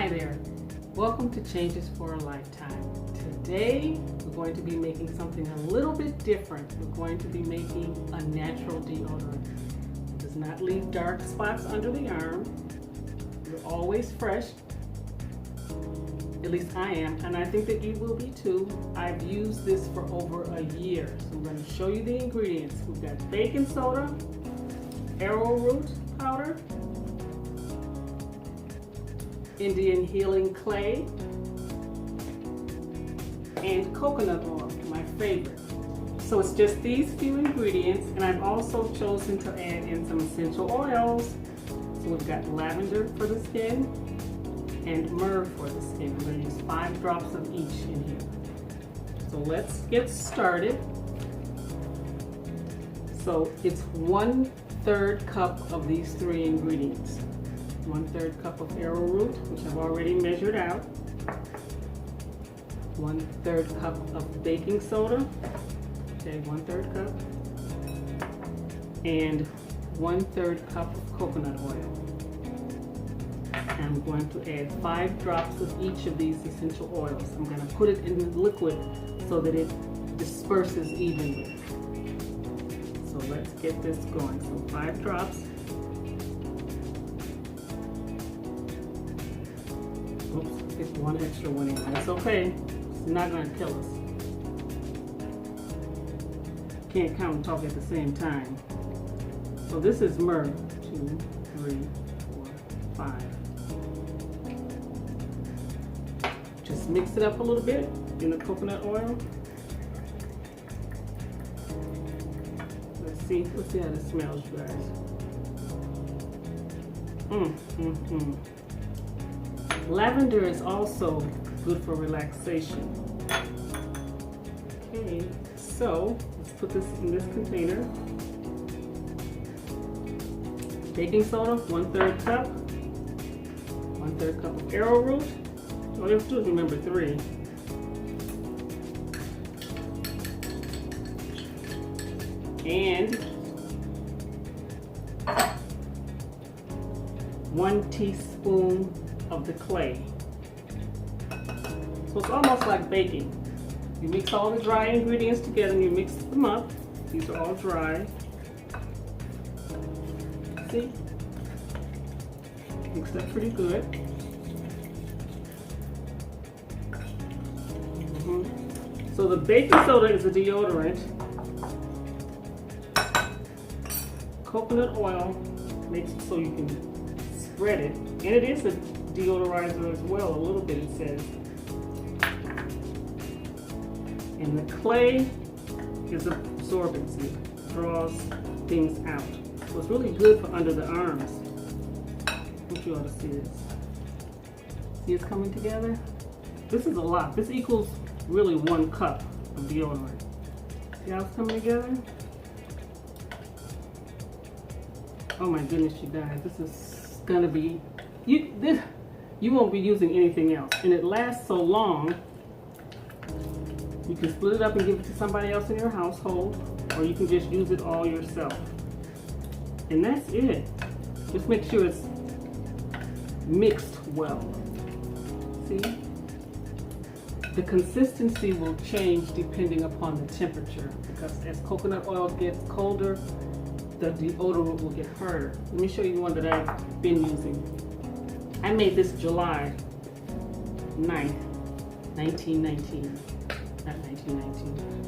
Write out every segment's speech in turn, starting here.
Hi there, welcome to Changes for a Lifetime. Today we're going to be making something a little bit different. We're going to be making a natural deodorant. It does not leave dark spots under the arm. You're always fresh, at least I am, and I think that you will be too. I've used this for over a year, so I'm going to show you the ingredients. We've got baking soda, arrowroot powder, Indian healing clay, and coconut oil, my favorite. So it's just these few ingredients, and I've also chosen to add in some essential oils. So we've got lavender for the skin and myrrh for the skin. I'm going to use 5 drops of each in here. So let's get started. So it's 1/3 cup of these 3 ingredients. 1/3 cup of arrowroot, which I've already measured out. 1/3 cup of baking soda. Okay, 1/3 cup. And 1/3 cup of coconut oil. I'm going to add 5 drops of each of these essential oils. I'm going to put it in the liquid so that it disperses evenly. So let's get this going. So 5 drops. Oops, it's 1 extra one in. That's okay. It's not going to kill us. Can't count and talk at the same time. So this is myrrh. 2, 3, 4, 5. Just mix it up a little bit in the coconut oil. Let's see how this smells, you guys. Lavender is also good for relaxation. Okay, so let's put this in this container. Baking soda, 1/3 cup. 1/3 cup of arrowroot. All you have to do is remember 3. And 1 teaspoon of the clay. So it's almost like baking. You mix all the dry ingredients together and you mix them up. These are all dry. See? Mixed up pretty good. So the baking soda is a deodorant. Coconut oil makes it so you can spread it. And it is a deodorizer as well, a little bit it says. And the clay is absorbency, draws things out. So it's really good for under the arms. What you ought to see this. See it's coming together? This is a lot. This equals really 1 cup of deodorant. See how it's coming together? Oh my goodness, you guys, this is gonna be, you won't be using anything else. And it lasts so long, you can split it up and give it to somebody else in your household, or you can just use it all yourself. And that's it. Just make sure it's mixed well. See? The consistency will change depending upon the temperature, because as coconut oil gets colder, the deodorant will get harder. Let me show you one that I've been using. I made this July 9th, 2019.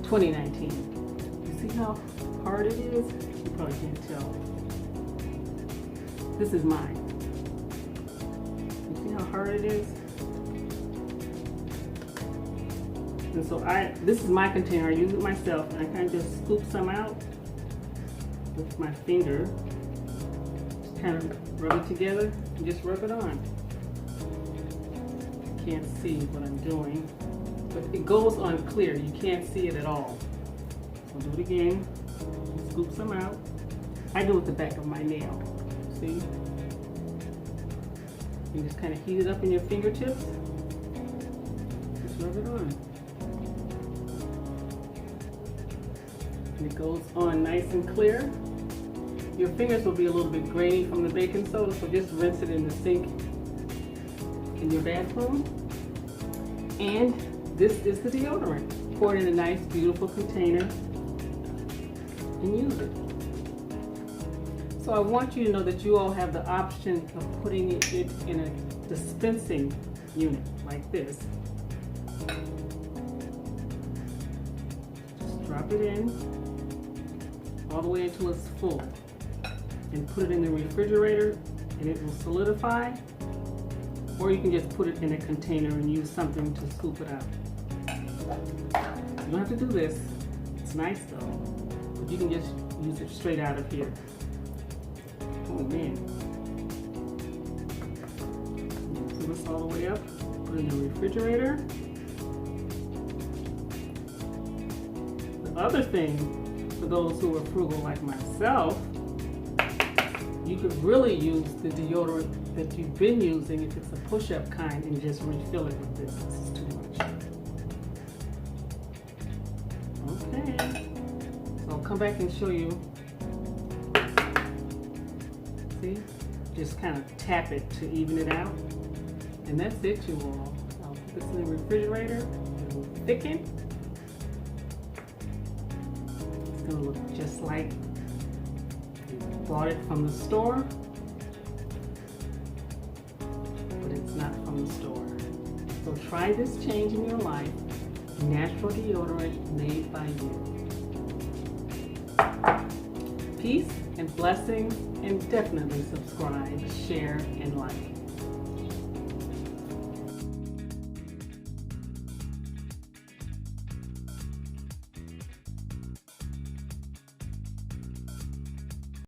2019. You see how hard it is? You probably can't tell. This is mine. You see how hard it is? And so this is my container. I use it myself, and I kind of just scoop some out with my finger. Just kind of rub it together and just rub it on. You can't see what I'm doing, but it goes on clear. You can't see it at all. I'll do it again. Scoop some out. I do it with the back of my nail. See? You just kind of heat it up in your fingertips. Just rub it on. And it goes on nice and clear. Your fingers will be a little bit grainy from the baking soda, so just rinse it in the sink in your bathroom. And this is the deodorant. Pour it in a nice, beautiful container and use it. So I want you to know that you all have the option of putting it in a dispensing unit like this. Just drop it in all the way until it's full and put it in the refrigerator and it will solidify, or you can just put it in a container and use something to scoop it out. You don't have to do this. It's nice though, but you can just use it straight out of here. Oh man. Fill this all the way up, put it in the refrigerator. The other thing, for those who are frugal like myself, you could really use the deodorant that you've been using if it's a push-up kind and just refill it with this. This is too much. Okay. So I'll come back and show you. See? Just kind of tap it to even it out. And that's it, you all. I'll put this in the refrigerator. It will thicken. It's going to look just like you bought it from the store, but it's not from the store. So try this change in your life. Natural deodorant made by you. Peace and blessings, and definitely subscribe, share, and like.